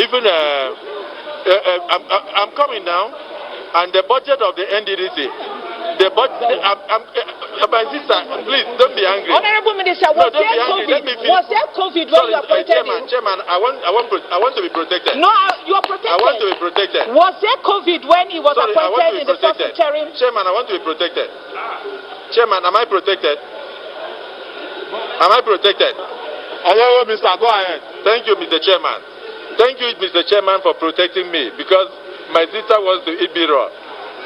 Even I'm coming now, and the budget of the NDDC. The budget. My sister, please don't be angry. Honorable Minister, was there COVID when you appointed Chairman, I want to be protected. No, you are protected. I want to be protected. Was there COVID when he was appointed in the first interim? Chairman, I want to be protected. Chairman, am I protected? Am I protected? Hello, Mr. Go ahead. Thank you, Mr. Chairman. Thank you, Mr. Chairman, for protecting me because my sister wants to eat me raw.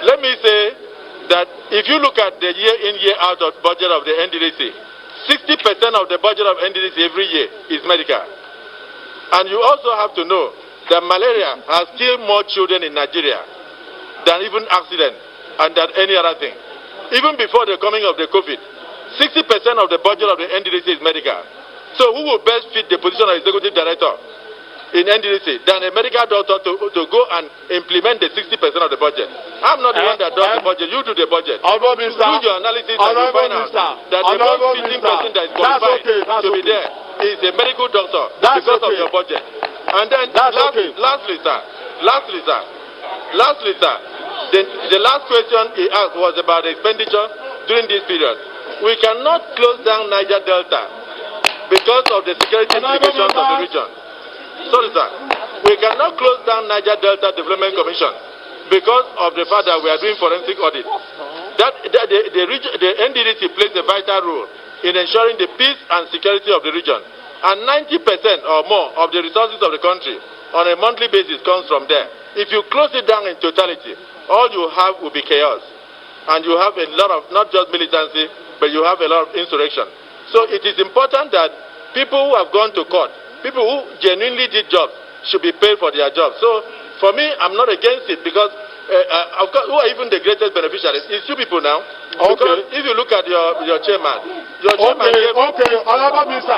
Let me say that if you look at the year in, year out of budget of the NDDC, 60% of the budget of NDDC every year is medical. And you also have to know that malaria has killed more children in Nigeria than even accident and than any other thing. Even before the coming of the COVID, 60% of the budget of the NDDC is medical. So who will best fit the position of executive director in NDDC than a medical doctor to go and implement the 60% of the budget? I'm not the one that does the budget. You do the budget. Do your analysis and you find out that the most fitting person that is qualified to be there is a medical doctor because of your budget. And then lastly, sir, the last question he asked was about the expenditure during this period. We cannot close down Niger Delta because of the security implications of the region. Sorry, sir. We cannot close down Niger Delta Development Commission because of the fact that we are doing forensic audit. The NDDC plays a vital role in ensuring the peace and security of the region. And 90% or more of the resources of the country on a monthly basis comes from there. If you close it down in totality, all you have will be chaos. And you have a lot of, not just militancy, but you have a lot of insurrection. So it is important that people who have gone to court, people who genuinely did jobs, should be paid for their jobs. So for me, I'm not against it because of course, who are even the greatest beneficiaries? It's you people now. Okay. Because if you look at your chairman, Honorable Minister.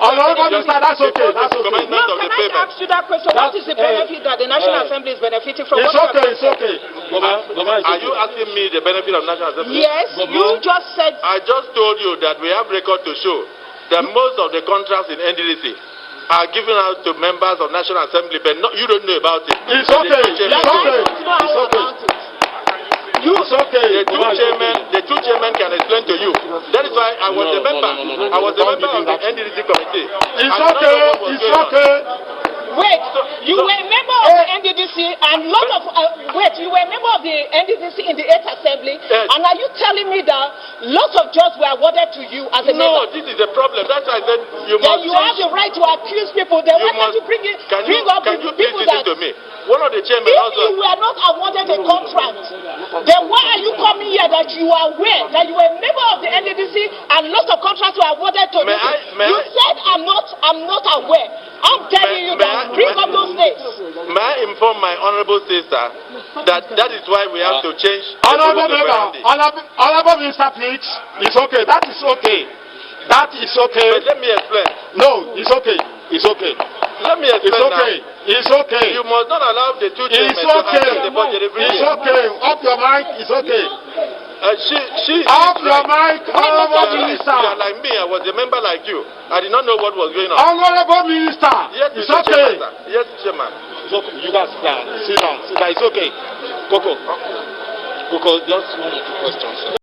Honorable Minister, that's okay. That's okay. No, can I ask you that question? What is the benefit that the National Assembly is benefiting from? It's okay. Are you asking me the benefit of National Assembly? Yes, you just said. I just told you that we have record to show that most of the contracts in NDDC are given out to members of National Assembly, but you don't know about it. It's okay. The two chairmen can explain to you. That is why I was a member. I was a member of the NDDC committee. It's okay. Wait, you were a member of the NDDC and you were a member of the NDDC in the 8th Assembly, and are you telling me that lots of jobs were awarded to you as a member? No, this is a problem. That's why I said you must. Then you have the right to accuse people. Then why can't you bring up the people that? To me? One of the chairmen if you were not awarded a contract, then why are you coming here that you are aware that you were a member of the NDDC and lots of contracts were awarded to you? You said I'm not aware. I'm telling you that. Bring up those names. May I inform my honorable sister that is why we have to change. Honorable Minister, please. It's okay. That is okay. That is okay. But let me explain. No, it's okay. It's okay. Let me explain. It's okay. Now. It's okay. You must not allow the two chairmen to handle the budget every year. It's okay. Off your mic. It's okay. Off your mic, Honorable Minister. You are like me. I was a member like you. I did not know what was going on. Honorable Minister. Yes, it's okay. Yes, Chairman. It's okay. You guys sit down. It's okay. Coco, just one or two questions.